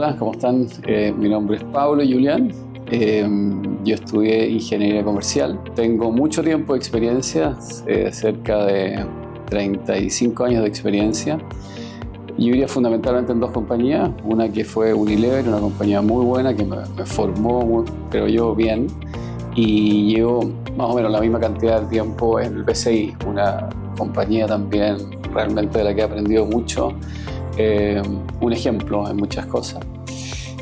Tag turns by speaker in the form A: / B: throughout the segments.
A: Hola, ¿cómo están? Mi nombre es Pablo Julián. Yo estudié Ingeniería Comercial. Tengo mucho tiempo de experiencia, cerca de 35 años de experiencia. Yo diría fundamentalmente en dos compañías. Una que fue Unilever, una compañía muy buena que me formó, creo yo, bien. Y llevo más o menos la misma cantidad de tiempo en el BCI, una compañía también realmente de la que he aprendido mucho. Un ejemplo en muchas cosas.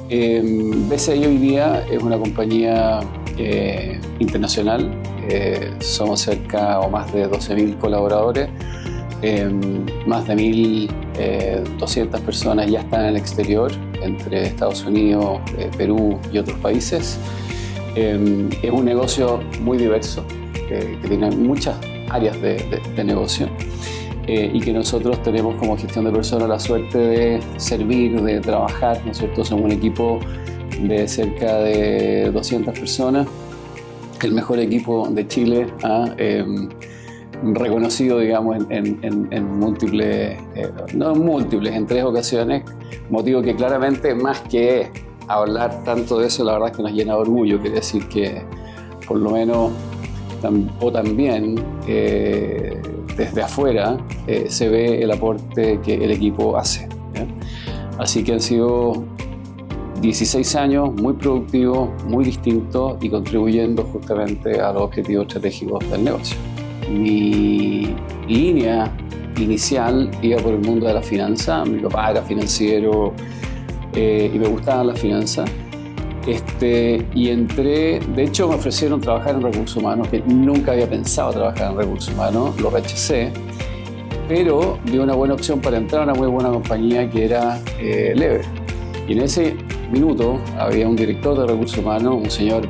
A: BCI hoy día es una compañía internacional. Somos cerca o más de 12.000 colaboradores. Más de 1.200 personas ya están en el exterior, entre Estados Unidos, Perú y otros países. Es un negocio muy diverso, que tiene muchas áreas de negocio. Y que nosotros tenemos como gestión de personas la suerte de servir, de trabajar, ¿no es cierto? Somos un equipo de cerca de 200 personas, el mejor equipo de Chile, reconocido, digamos, en múltiples, no en múltiples, en 3 ocasiones, motivo que claramente, más que hablar tanto de eso, la verdad es que nos llena de orgullo. Quiere decir que, por lo menos, o también, desde afuera se ve el aporte que el equipo hace, ¿ya? Así que han sido 16 años muy productivos, muy distintos y contribuyendo justamente a los objetivos estratégicos del negocio. Mi línea inicial iba por el mundo de la finanza. Mi papá era financiero y me gustaban las finanzas. Y entré, de hecho me ofrecieron trabajar en recursos humanos, que nunca había pensado trabajar en recursos humanos, lo rechacé, pero vi una buena opción para entrar a una muy buena compañía que era Lever. Y en ese minuto había un director de recursos humanos, un señor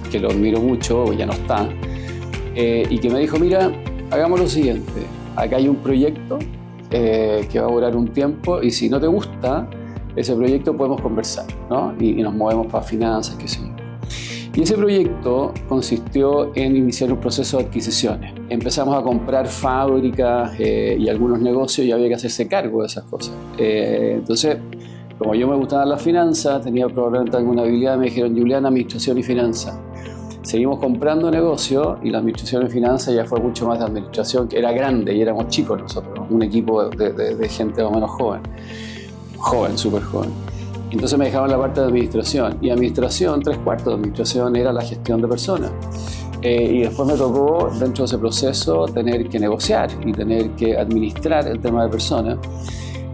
A: que lo admiro mucho, ya no está, y que me dijo: mira, hagamos lo siguiente, acá hay un proyecto que va a durar un tiempo y si no te gusta ese proyecto podemos conversar, ¿no? Y nos movemos para finanzas, qué sé yo. Y ese proyecto consistió en iniciar un proceso de adquisiciones. Empezamos a comprar fábricas y algunos negocios y había que hacerse cargo de esas cosas. Entonces, como yo me gustaba la finanza, tenía probablemente alguna habilidad, me dijeron: Julián, administración y finanzas. Seguimos comprando negocios y la administración y finanzas ya fue mucho más de administración, que era grande y éramos chicos nosotros, un equipo de gente más o menos joven, súper joven. Entonces me dejaban la parte de administración, y administración, 3/4 de administración era la gestión de personas. Y después me tocó, dentro de ese proceso, tener que negociar y tener que administrar el tema de personas.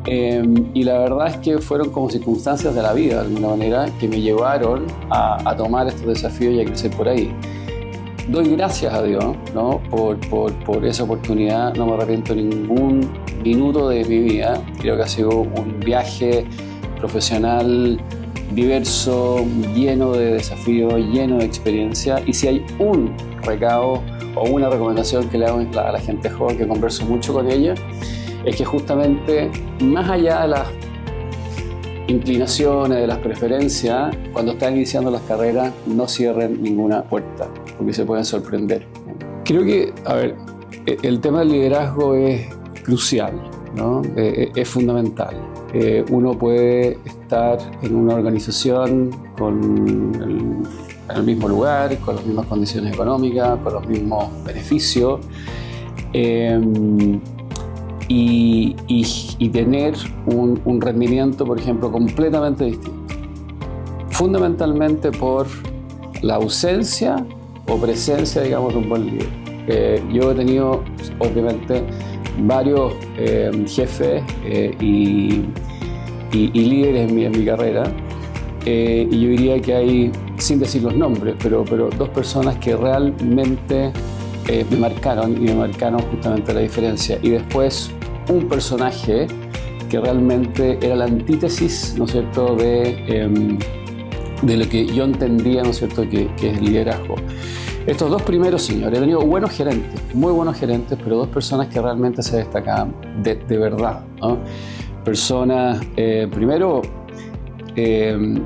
A: Y la verdad es que fueron como circunstancias de la vida, de alguna manera, que me llevaron a tomar estos desafíos y a crecer por ahí. Doy gracias a Dios, ¿no? por esa oportunidad. No me arrepiento ningún minuto de mi vida. Creo que ha sido un viaje profesional diverso, lleno de desafíos, lleno de experiencia. Y si hay un recado o una recomendación que le hago a la gente joven, que converso mucho con ella, es que justamente, más allá de las inclinaciones, de las preferencias, cuando están iniciando las carreras, no cierren ninguna puerta, porque se pueden sorprender. Creo que, el tema del liderazgo es crucial, ¿no? Es fundamental. Uno puede estar en una organización en el mismo lugar, con las mismas condiciones económicas, con los mismos beneficios, y tener un rendimiento, por ejemplo, completamente distinto. Fundamentalmente por la ausencia o presencia, digamos, de un buen líder. Yo he tenido, obviamente, varios jefes y líderes en mi carrera, y yo diría que hay, sin decir los nombres, pero 2 personas que realmente me marcaron justamente la diferencia. Y después un personaje que realmente era la antítesis, ¿no es cierto?, de lo que yo entendía, ¿no es cierto?, que es el liderazgo. Estos 2 primeros señores, he tenido buenos gerentes, muy buenos gerentes, pero 2 personas que realmente se destacaban de verdad, ¿no? Personas, primero,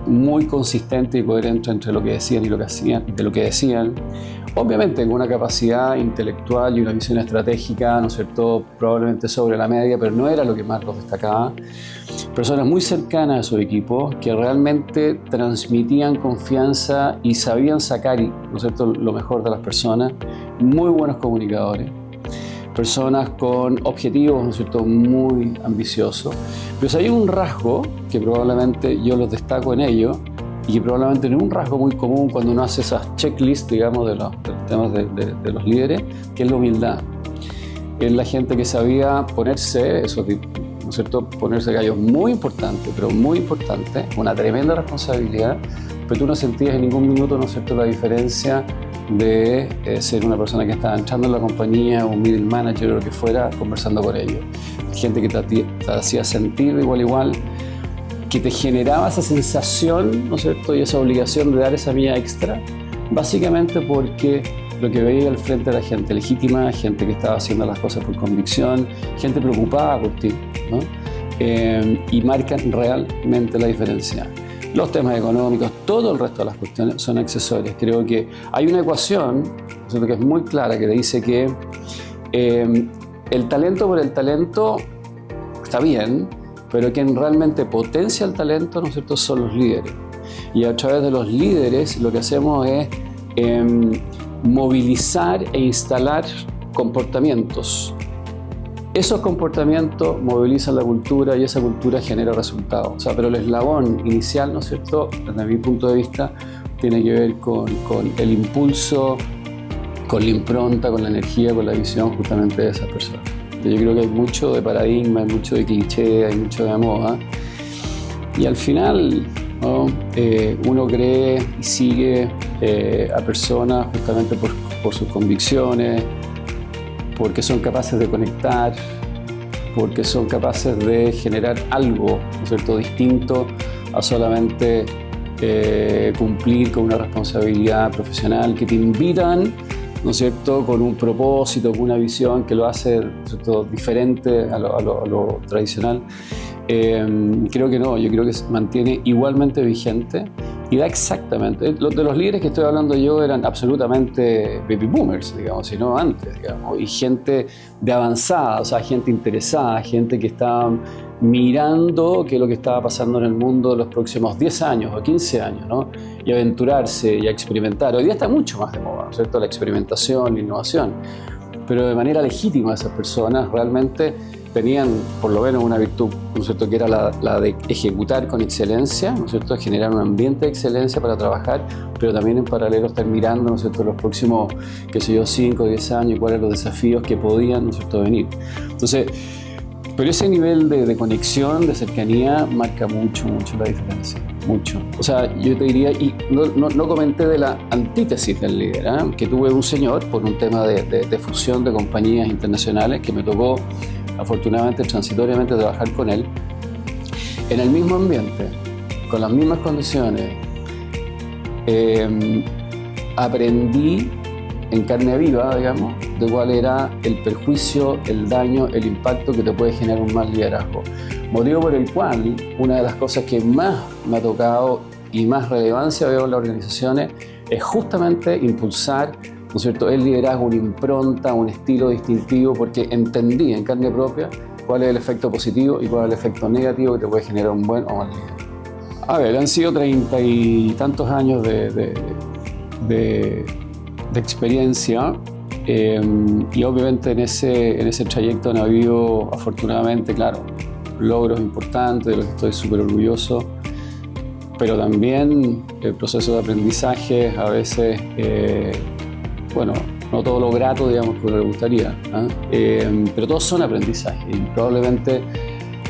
A: muy consistentes y coherentes entre lo que decían y lo que hacían, de lo que decían. obviamente con una capacidad intelectual y una visión estratégica, ¿no es cierto?, probablemente sobre la media, pero no era lo que más los destacaba. Personas muy cercanas a su equipo que realmente transmitían confianza y sabían sacar, ¿no es cierto?, lo mejor de las personas, muy buenos comunicadores. Personas con objetivos, ¿no es cierto?, muy ambiciosos. Pero si hay un rasgo que probablemente yo los destaco en ello, y que probablemente no es un rasgo muy común cuando uno hace esas checklists, digamos, de los temas de los líderes, que es la humildad. Es la gente que sabía ponerse, eso, ¿no es cierto?, ponerse gallos muy importante, pero muy importante, una tremenda responsabilidad, pero tú no sentías en ningún minuto, ¿no es cierto?, la diferencia de ser una persona que estaba entrando en la compañía, un middle manager o lo que fuera, conversando con ellos. Gente que te hacía sentir de igual a igual, que te generaba esa sensación, ¿no es cierto?, y esa obligación de dar esa milla extra, básicamente porque lo que veía al frente era gente legítima, gente que estaba haciendo las cosas por convicción, gente preocupada por ti, ¿no? Y marcan realmente la diferencia. Los temas económicos, todo el resto de las cuestiones son accesorias. Creo que hay una ecuación, ¿no es cierto?, que es muy clara, que te dice que el talento por el talento está bien, pero quien realmente potencia el talento, ¿no es cierto?, son los líderes. Y a través de los líderes lo que hacemos es movilizar e instalar comportamientos. Esos comportamientos movilizan la cultura y esa cultura genera resultados. O sea, pero el eslabón inicial, ¿no es cierto?, desde mi punto de vista, tiene que ver con el impulso, con la impronta, con la energía, con la visión justamente de esas personas. Yo creo que hay mucho de paradigma, hay mucho de cliché, hay mucho de moda. Y al final, ¿no?, uno cree y sigue a personas justamente por sus convicciones, porque son capaces de conectar, porque son capaces de generar algo, ¿no es cierto?, distinto a solamente cumplir con una responsabilidad profesional, que te invitan, ¿no es cierto?, con un propósito, con una visión que lo hace, ¿no es cierto?, diferente a lo tradicional. Creo que no, yo creo que se mantiene igualmente vigente y da exactamente. De los líderes que estoy hablando yo eran absolutamente baby boomers, digamos, si no antes, digamos, y gente de avanzada, o sea, gente interesada, gente que estaba mirando qué es lo que estaba pasando en el mundo los próximos 10 años o 15 años, ¿no?, y aventurarse y a experimentar. Hoy día está mucho más de moda, ¿no es cierto?, la experimentación, la innovación, pero de manera legítima esas personas realmente tenían por lo menos una virtud, ¿no es cierto?, que era la de ejecutar con excelencia, ¿no es cierto?, generar un ambiente de excelencia para trabajar, pero también en paralelo estar mirando, ¿no es cierto?, los próximos, qué sé yo, 5 o 10 años y cuáles eran los desafíos que podían, ¿no es cierto?, venir. Entonces, pero ese nivel de conexión, de cercanía, marca mucho la diferencia, mucho. O sea, yo te diría, y no comenté de la antítesis del líder, ¿eh?, que tuve un señor por un tema de fusión de compañías internacionales que me tocó, afortunadamente, transitoriamente trabajar con él, en el mismo ambiente, con las mismas condiciones. Aprendí en carne viva, digamos, de cuál era el perjuicio, el daño, el impacto que te puede generar un mal liderazgo. Motivo por el cual una de las cosas que más me ha tocado y más relevancia veo en las organizaciones es justamente impulsar, ¿no es cierto?, el liderazgo, una impronta, un estilo distintivo, porque entendí en carne propia cuál es el efecto positivo y cuál es el efecto negativo que te puede generar un buen o mal líder. A ver, han sido 30 y tantos años de experiencia, y obviamente en ese trayecto han habido, afortunadamente, claro, logros importantes de los que estoy súper orgulloso, pero también el proceso de aprendizaje a veces, bueno, no todo lo grato, digamos, que uno le gustaría, ¿eh? Pero todos son aprendizajes y probablemente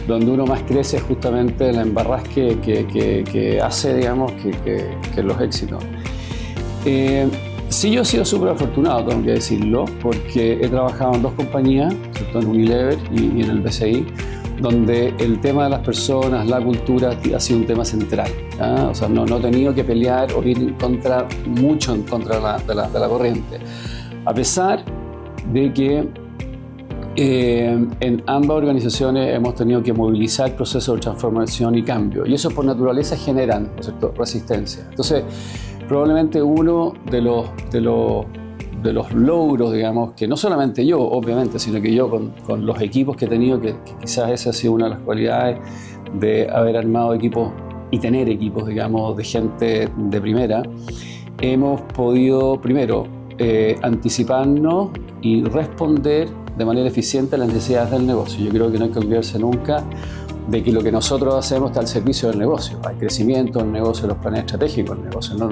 A: donde uno más crece es justamente en la embarrasque que hace, digamos, que los éxitos. Sí, yo he sido súper afortunado, tengo que decirlo, porque he trabajado en 2 compañías, ¿cierto?, en Unilever y en el BCI, donde el tema de las personas, la cultura, ha sido un tema central, ¿eh? O sea, no he tenido que pelear o ir mucho en contra de la corriente, a pesar de que en ambas organizaciones hemos tenido que movilizar procesos de transformación y cambio, y eso por naturaleza generan, ¿no es cierto?, resistencia. Entonces, probablemente uno de los de los logros, digamos, que no solamente yo, obviamente, sino que yo con los equipos que he tenido, que quizás esa ha sido una de las cualidades de haber armado equipos y tener equipos, digamos, de gente de primera, hemos podido, primero, anticiparnos y responder de manera eficiente a las necesidades del negocio. Yo creo que no hay que olvidarse nunca de que lo que nosotros hacemos está al servicio del negocio. Hay crecimiento en el negocio, los planes estratégicos del negocio. No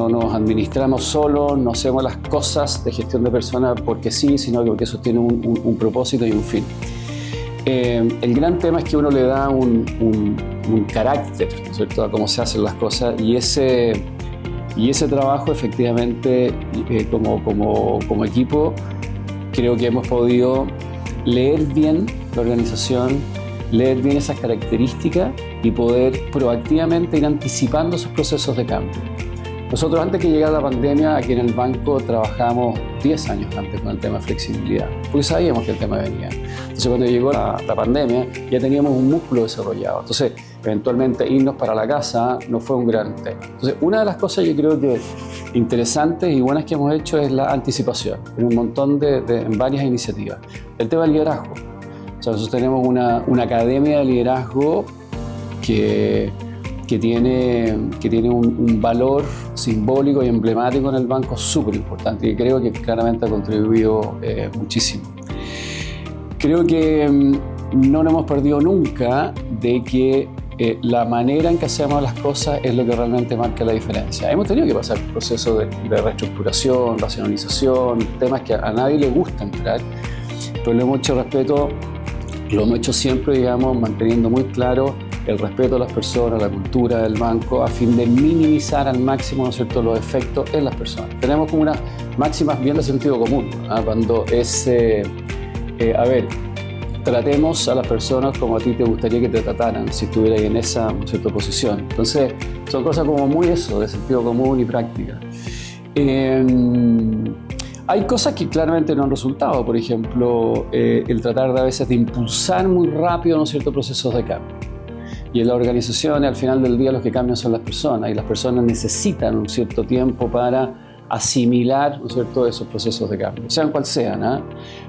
A: nos administramos solos, no hacemos las cosas de gestión de personas porque sí, sino que porque eso tiene un propósito y un fin. El gran tema es que uno le da un carácter, ¿no es cierto?, a cómo se hacen las cosas, y ese trabajo efectivamente como equipo creo que hemos podido leer bien la organización, leer bien esas características y poder proactivamente ir anticipando esos procesos de cambio. Nosotros, antes que llegara la pandemia, aquí en el banco trabajamos 10 años antes con el tema de flexibilidad, porque sabíamos que el tema venía. Entonces, cuando llegó la pandemia, ya teníamos un músculo desarrollado. Entonces, eventualmente irnos para la casa no fue un gran tema. Entonces, una de las cosas yo creo que interesantes y buenas que hemos hecho es la anticipación en un montón en varias iniciativas. El tema del liderazgo. O sea, nosotros tenemos una academia de liderazgo que tiene un valor simbólico y emblemático en el banco súper importante, y creo que claramente ha contribuido muchísimo. Creo que no nos hemos perdido nunca de que la manera en que hacemos las cosas es lo que realmente marca la diferencia. Hemos tenido que pasar procesos de reestructuración, racionalización, temas que a nadie le gusta entrar, pero lo hemos hecho respeto, lo hemos hecho siempre, digamos, manteniendo muy claro el respeto a las personas, la cultura del banco, a fin de minimizar al máximo, ¿no es cierto?, los efectos en las personas. Tenemos como unas máximas bien de sentido común, ¿no? Cuando es, tratemos a las personas como a ti te gustaría que te trataran si estuvieras en esa, ¿no es cierto?, posición. Entonces, son cosas como muy eso, de sentido común y práctica. Hay cosas que claramente no han resultado, por ejemplo, el tratar de a veces de impulsar muy rápido, ¿no es cierto?, procesos de cambio. Y en las organizaciones, al final del día, los que cambian son las personas, y las personas necesitan un cierto tiempo para asimilar, ¿no es cierto?, esos procesos de cambio, sean cual sean, ¿eh?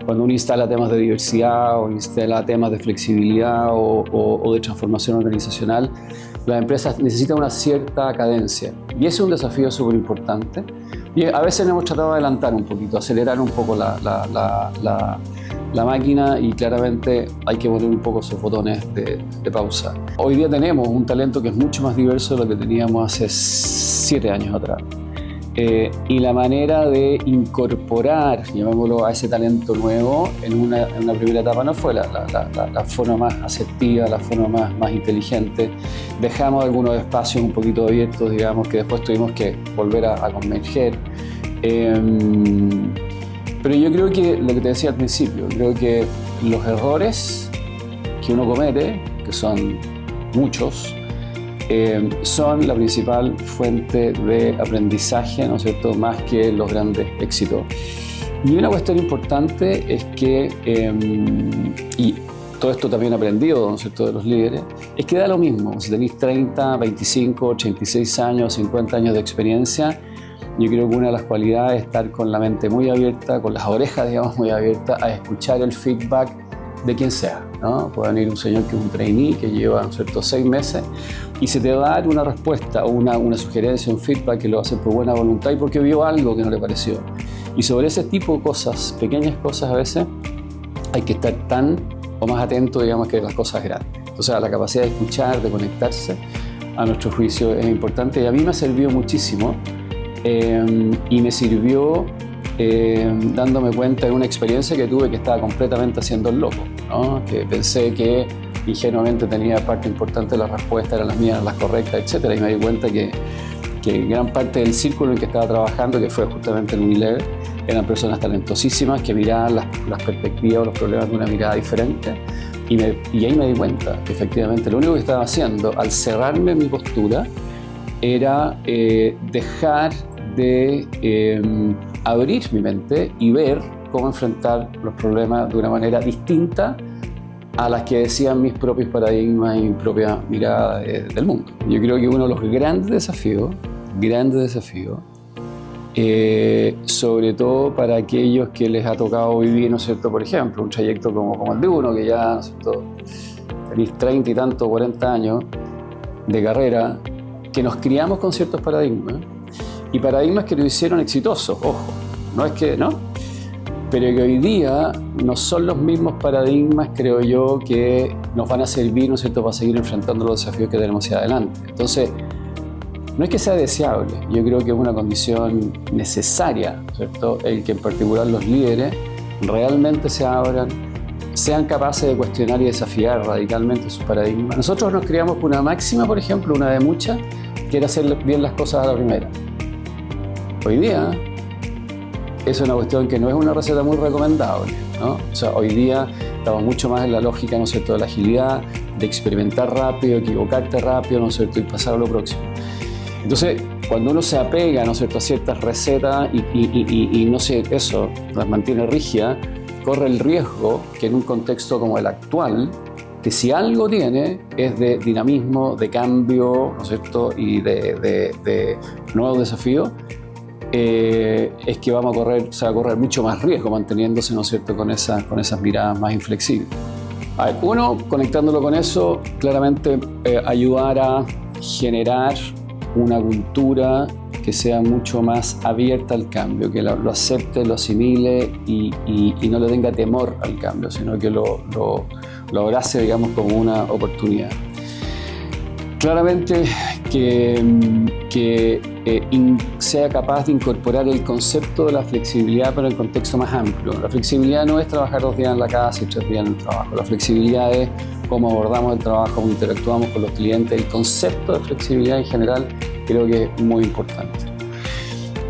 A: Cuando uno instala temas de diversidad o instala temas de flexibilidad o de transformación organizacional, las empresas necesitan una cierta cadencia. Y ese es un desafío súper importante. Y a veces hemos tratado de adelantar un poquito, acelerar un poco la máquina, y claramente hay que poner un poco esos botones de pausa. Hoy día tenemos un talento que es mucho más diverso de lo que teníamos hace 7 años atrás. Y la manera de incorporar, llamémoslo, a ese talento nuevo en una primera etapa no fue la forma más asertiva, la forma más inteligente. Dejamos algunos espacios un poquito abiertos, digamos, que después tuvimos que volver a converger. Pero yo creo que, lo que te decía al principio, creo que los errores que uno comete, que son muchos, son la principal fuente de aprendizaje, ¿no es cierto?, más que los grandes éxitos. Y una cuestión importante es que, y todo esto también aprendido, ¿no es cierto?, de los líderes, es que da lo mismo. Si tenéis 30, 25, 86 años, 50 años de experiencia, yo creo que una de las cualidades es estar con la mente muy abierta, con las orejas, digamos, muy abiertas, a escuchar el feedback de quien sea, ¿no? Puede venir un señor que es un trainee, que lleva, ¿no es cierto?, 6 meses, y se te va a dar una respuesta o una sugerencia, un feedback que lo hace por buena voluntad y porque vio algo que no le pareció. Y sobre ese tipo de cosas, pequeñas cosas a veces, hay que estar tan o más atento, digamos, que las cosas grandes. O sea, la capacidad de escuchar, de conectarse, a nuestro juicio es importante, y a mí me ha servido muchísimo. Y me sirvió dándome cuenta de una experiencia que tuve, que estaba completamente haciendo el loco, ¿no? Que pensé que ingenuamente tenía parte importante de la respuesta, eran las mías, las correctas, etc. Y me di cuenta que gran parte del círculo en el que estaba trabajando, que fue justamente el Unilever, eran personas talentosísimas que miraban las perspectivas o los problemas de una mirada diferente. Y ahí me di cuenta que efectivamente lo único que estaba haciendo al cerrarme mi postura era dejar de abrir mi mente y ver cómo enfrentar los problemas de una manera distinta a las que decían mis propios paradigmas y mi propia mirada del mundo. Yo creo que uno de los grandes desafíos sobre todo para aquellos que les ha tocado vivir, ¿no es cierto?, por ejemplo, un trayecto como el de uno, que ya, ¿no es cierto?, tenéis 30 y tanto, 40 años de carrera, que nos criamos con ciertos paradigmas, y paradigmas que nos hicieron exitosos, ojo, no es que, ¿no?, pero que hoy día no son los mismos paradigmas, creo yo, que nos van a servir, ¿no es cierto?, para seguir enfrentando los desafíos que tenemos hacia adelante. Entonces, no es que sea deseable, yo creo que es una condición necesaria, ¿cierto?, el que en particular los líderes realmente se abran, sean capaces de cuestionar y desafiar radicalmente sus paradigmas. Nosotros nos criamos con una máxima, por ejemplo, una de muchas, que era hacer bien las cosas a la primera. Hoy día, es una cuestión que no es una receta muy recomendable, ¿no? O sea, hoy día estamos mucho más en la lógica, ¿no es cierto?, de la agilidad, de experimentar rápido, equivocarte rápido, ¿no es cierto?, y pasar a lo próximo. Entonces, cuando uno se apega, ¿no es cierto?, a ciertas recetas y no sé, eso, las mantiene rígidas, corre el riesgo que en un contexto como el actual, que si algo tiene es de dinamismo, de cambio, ¿no es cierto?, y de nuevos desafíos, es que se va a correr mucho más riesgo manteniéndose, ¿no es cierto?, con esas miradas más inflexibles. A ver, uno, conectándolo con eso, claramente ayudar a generar una cultura que sea mucho más abierta al cambio, que lo acepte, lo asimile y no le tenga temor al cambio, sino que lo abrace, digamos, como una oportunidad. Claramente que sea capaz de incorporar el concepto de la flexibilidad para el contexto más amplio. La flexibilidad no es trabajar 2 días en la casa y 3 días en el trabajo. La flexibilidad es cómo abordamos el trabajo, cómo interactuamos con los clientes. El concepto de flexibilidad en general creo que es muy importante.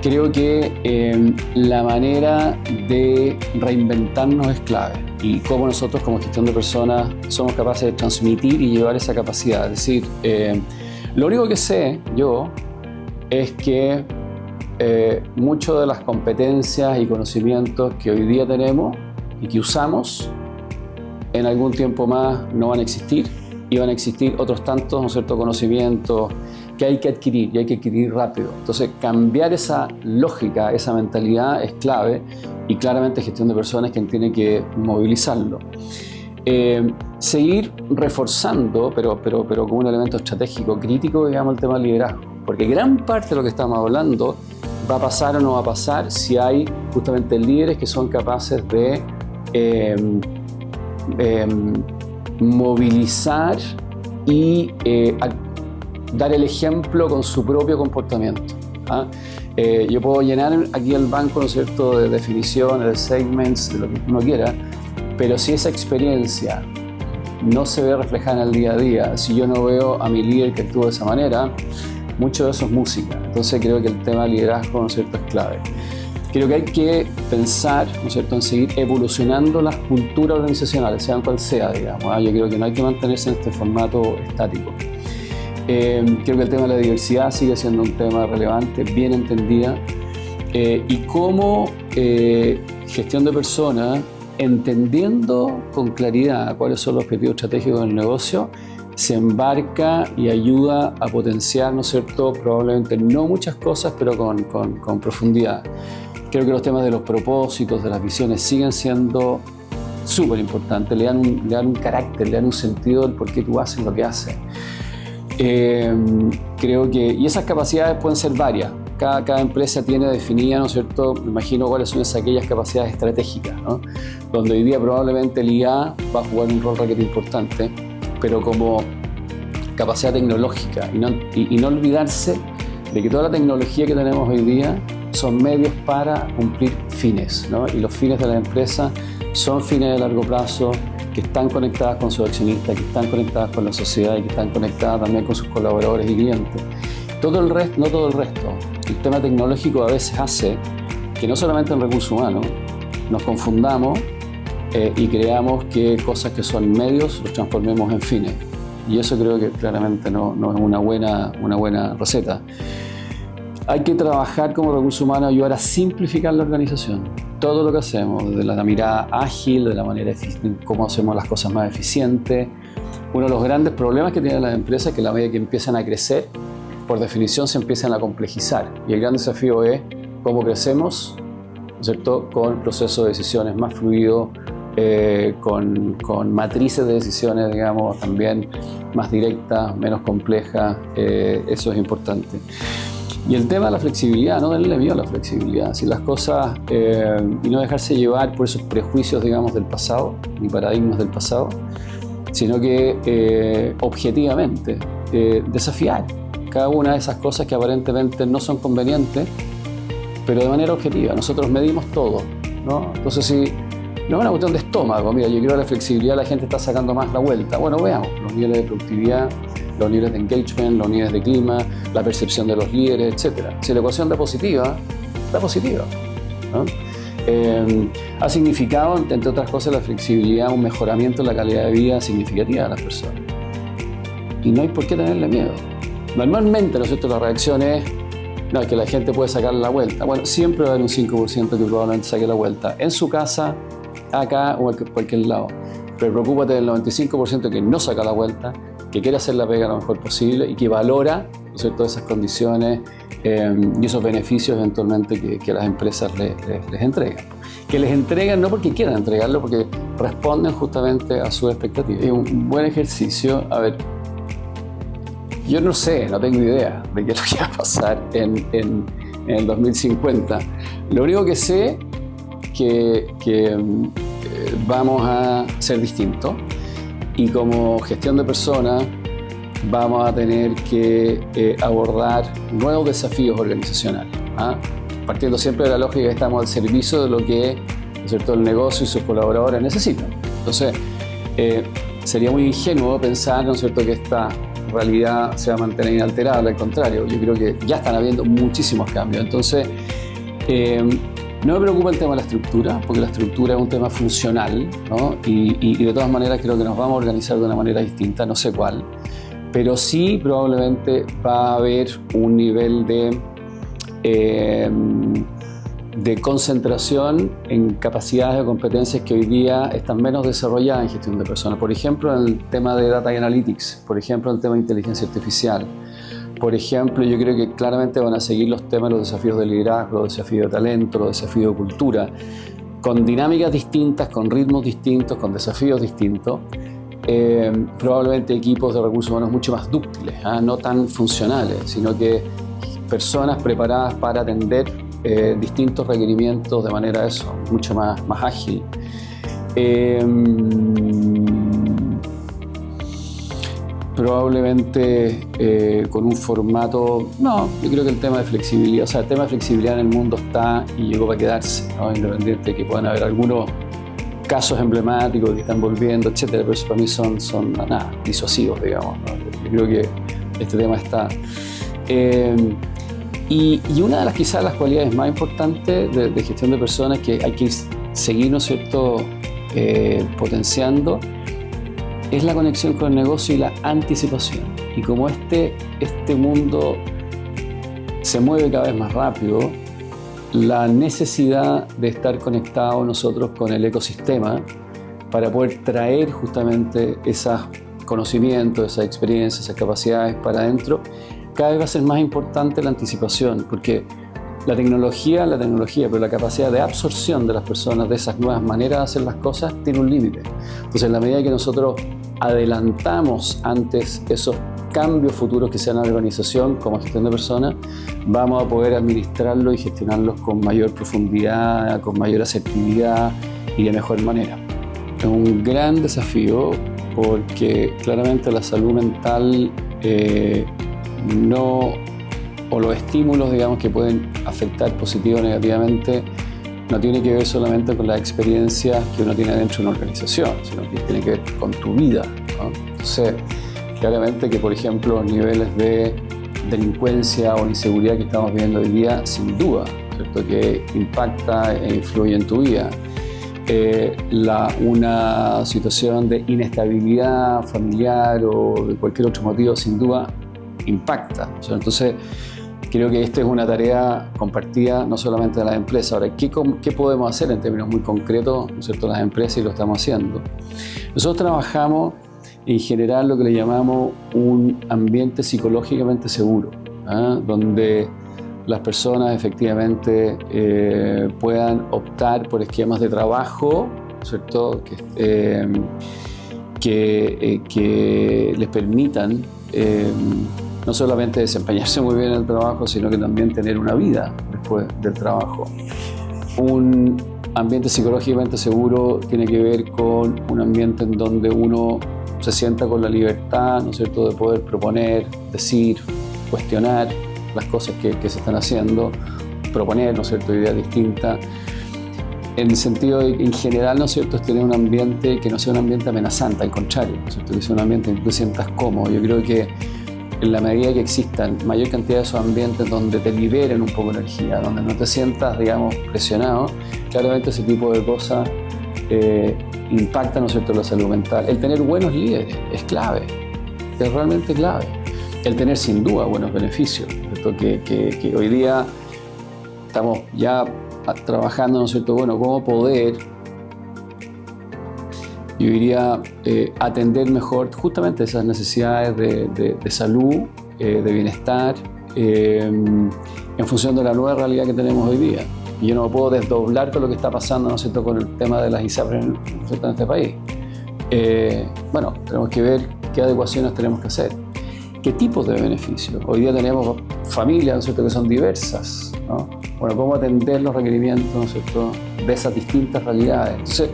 A: Creo que la manera de reinventarnos es clave y cómo nosotros como gestión de personas somos capaces de transmitir y llevar esa capacidad. Es decir, lo único que sé yo es que muchas de las competencias y conocimientos que hoy día tenemos y que usamos en algún tiempo más no van a existir y van a existir otros tantos, ¿no es cierto?, conocimientos que hay que adquirir y hay que adquirir rápido. Entonces, cambiar esa lógica, esa mentalidad es clave y claramente gestión de personas quien tiene que movilizarlo. Seguir reforzando, pero como un elemento estratégico, crítico, digamos, el tema del liderazgo, porque gran parte de lo que estamos hablando va a pasar o no va a pasar si hay justamente líderes que son capaces de movilizar y dar el ejemplo con su propio comportamiento. Yo puedo llenar aquí el banco, ¿no es cierto?, de definiciones, de segments, de lo que uno quiera, pero si esa experiencia no se ve reflejada en el día a día, si yo no veo a mi líder que actúa de esa manera, mucho de eso es música. Entonces creo que el tema de liderazgo, ¿no es cierto?, es clave. Creo que hay que pensar, ¿no es cierto?, en seguir evolucionando las culturas organizacionales, sean cual sea, digamos. Yo creo que no hay que mantenerse en este formato estático. Creo que el tema de la diversidad sigue siendo un tema relevante, bien entendida, y cómo gestión de personas, entendiendo con claridad cuáles son los objetivos estratégicos del negocio, se embarca y ayuda a potenciar, ¿no es cierto?, probablemente no muchas cosas, pero con profundidad. Creo que los temas de los propósitos, de las visiones, siguen siendo súper importantes, le dan un carácter, le dan un sentido del por qué tú haces lo que haces. Creo que, y esas capacidades pueden ser varias. Cada empresa tiene definida, ¿no es cierto?, me imagino cuáles son aquellas capacidades estratégicas, ¿no?, donde hoy día probablemente el IA va a jugar un rol requete importante, pero como capacidad tecnológica y no olvidarse de que toda la tecnología que tenemos hoy día son medios para cumplir fines, ¿no?, y los fines de la empresa son fines de largo plazo, que están conectadas con sus accionistas, que están conectadas con la sociedad y que están conectadas también con sus colaboradores y clientes. Todo el resto, no todo el resto. El tema tecnológico a veces hace que no solamente en recursos humanos nos confundamos y creamos que cosas que son medios los transformemos en fines. Y eso creo que claramente no es una buena receta. Hay que trabajar como recursos humanos, ayudar a simplificar la organización. Todo lo que hacemos, desde la mirada ágil, de la manera cómo hacemos las cosas más eficientes. Uno de los grandes problemas que tienen las empresas es que a la medida que empiezan a crecer, por definición se empiezan a complejizar. Y el gran desafío es cómo crecemos, ¿no es cierto?, con procesos de decisiones más fluidos, con matrices de decisiones, digamos, también más directas, menos complejas. Eso es importante. Y el tema de la flexibilidad, no tenerle miedo a la flexibilidad, si las cosas, y no dejarse llevar por esos prejuicios, digamos, del pasado, ni paradigmas del pasado, sino que objetivamente desafiar cada una de esas cosas que aparentemente no son convenientes, pero de manera objetiva. Nosotros medimos todo, ¿no? Entonces, si no es una cuestión de estómago, mira, yo quiero la flexibilidad, la gente está sacando más la vuelta. Bueno, veamos los niveles de productividad, los niveles de engagement, los niveles de clima, la percepción de los líderes, etc. Si la ecuación da positiva, ¿no? Ha significado, entre otras cosas, la flexibilidad, un mejoramiento en la calidad de vida significativa de las personas. Y no hay por qué tenerle miedo. Normalmente, ¿no es cierto?, la reacción es, no, es que la gente puede sacar la vuelta. Bueno, siempre va a haber un 5% que probablemente saque la vuelta, en su casa, acá o en cualquier lado. Pero preocúpate del 95% que no saca la vuelta, que quiere hacer la pega lo mejor posible y que valora, ¿no es cierto?, esas condiciones y esos beneficios eventualmente que las empresas les entregan. Que les entregan no porque quieran entregarlo, porque responden justamente a sus expectativas. Es un buen ejercicio. A ver, yo no sé, no tengo idea de qué es lo que va a pasar en el 2050. Lo único que sé que vamos a ser distintos y como gestión de personas vamos a tener que abordar nuevos desafíos organizacionales, partiendo siempre de la lógica que estamos al servicio de lo que, ¿no es cierto?, el negocio y sus colaboradores necesitan. Entonces, sería muy ingenuo pensar, ¿no es cierto?, que esta realidad se va a mantener inalterable. Al contrario, yo creo que ya están habiendo muchísimos cambios. Entonces, no me preocupa el tema de la estructura, porque la estructura es un tema funcional, ¿no? Y de todas maneras creo que nos vamos a organizar de una manera distinta, no sé cuál, pero sí probablemente va a haber un nivel de concentración en capacidades o competencias que hoy día están menos desarrolladas en gestión de personas. Por ejemplo, en el tema de Data Analytics, por ejemplo, en el tema de inteligencia artificial. Por ejemplo, yo creo que claramente van a seguir los temas, los desafíos de liderazgo, los desafíos de talento, los desafíos de cultura, con dinámicas distintas, con ritmos distintos, con desafíos distintos. Probablemente equipos de recursos humanos mucho más dúctiles, no tan funcionales, sino que personas preparadas para atender distintos requerimientos de manera mucho más ágil. Probablemente con un formato, no, yo creo que el tema de flexibilidad, o sea, el tema de flexibilidad en el mundo está y llegó para quedarse, ¿no? Independiente de que puedan haber algunos casos emblemáticos que están volviendo, etcétera, pero eso para mí son disuasivos, digamos, ¿no? Yo creo que este tema está. Y una de las quizás las cualidades más importantes de gestión de personas que hay que seguir, ¿no es cierto?, potenciando, es la conexión con el negocio y la anticipación. Y como este mundo se mueve cada vez más rápido, la necesidad de estar conectados nosotros con el ecosistema para poder traer justamente esos conocimientos, esas experiencias, esas capacidades para adentro, cada vez va a ser más importante la anticipación, porque la tecnología, pero la capacidad de absorción de las personas de esas nuevas maneras de hacer las cosas tiene un límite. Entonces, en la medida que nosotros adelantamos antes esos cambios futuros que sean en la organización como gestión de personas, vamos a poder administrarlos y gestionarlos con mayor profundidad, con mayor asertividad y de mejor manera. Es un gran desafío porque claramente la salud mental o los estímulos, digamos, que pueden afectar positiva o negativamente, no tiene que ver solamente con las experiencias que uno tiene dentro de una organización, sino que tiene que ver con tu vida, ¿no? Entonces, claramente que, por ejemplo, los niveles de delincuencia o inseguridad que estamos viviendo hoy día, sin duda, ¿cierto?, que impacta e influye en tu vida. Una situación de inestabilidad familiar o de cualquier otro motivo, sin duda, impacta, ¿no? Entonces, creo que esta es una tarea compartida no solamente de las empresas. Ahora, ¿qué podemos hacer en términos muy concretos, ¿no es cierto?, las empresas, y lo estamos haciendo? Nosotros trabajamos en general lo que le llamamos un ambiente psicológicamente seguro, donde las personas efectivamente puedan optar por esquemas de trabajo, ¿cierto? Que les permitan no solamente desempeñarse muy bien en el trabajo, sino que también tener una vida después del trabajo. Un ambiente psicológicamente seguro tiene que ver con un ambiente en donde uno se sienta con la libertad, ¿no es cierto?, de poder proponer, decir, cuestionar las cosas que se están haciendo, proponer, ¿no es cierto?, ideas distintas. En el sentido de, en general, ¿no es cierto?, es tener un ambiente que no sea un ambiente amenazante, al contrario, ¿no es cierto?, que sea un ambiente en que tú te sientas cómodo. Yo creo que en la medida que existan mayor cantidad de esos ambientes donde te liberen un poco de energía, donde no te sientas, digamos, presionado, claramente ese tipo de cosas impactan, ¿no es cierto?, la salud mental. El tener buenos líderes es clave, es realmente clave. El tener sin duda buenos beneficios, ¿cierto? Que hoy día estamos ya trabajando, ¿no es cierto?, bueno, cómo poder, yo diría, atender mejor justamente esas necesidades de salud, de bienestar, en función de la nueva realidad que tenemos hoy día. Y yo no puedo desdoblar con lo que está pasando, ¿no es cierto?, con el tema de las ISAPRES en este país. Bueno, tenemos que ver qué adecuaciones tenemos que hacer. ¿Qué tipos de beneficios? Hoy día tenemos familias, ¿no es cierto?, que son diversas, ¿no? Bueno, cómo atender los requerimientos, ¿no es cierto?, de esas distintas realidades. Entonces,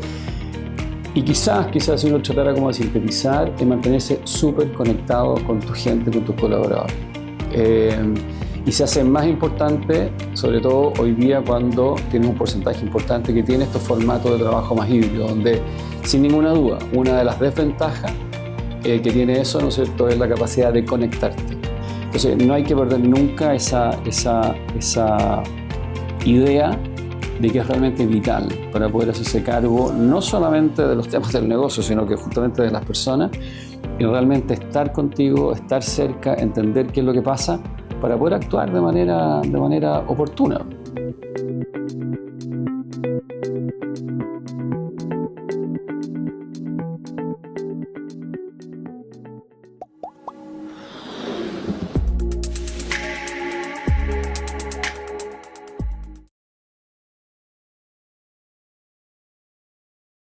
A: y quizás si uno tratara como de sintetizar, es mantenerse súper conectado con tu gente, con tus colaboradores. Y se hace más importante, sobre todo hoy día cuando tienes un porcentaje importante que tiene estos formatos de trabajo más híbridos, donde sin ninguna duda una de las desventajas que tiene eso, ¿no es cierto?, es la capacidad de conectarte. Entonces no hay que perder nunca esa idea de que es realmente vital para poder hacerse cargo no solamente de los temas del negocio, sino que justamente de las personas, y realmente estar contigo, estar cerca, entender qué es lo que pasa para poder actuar de manera oportuna.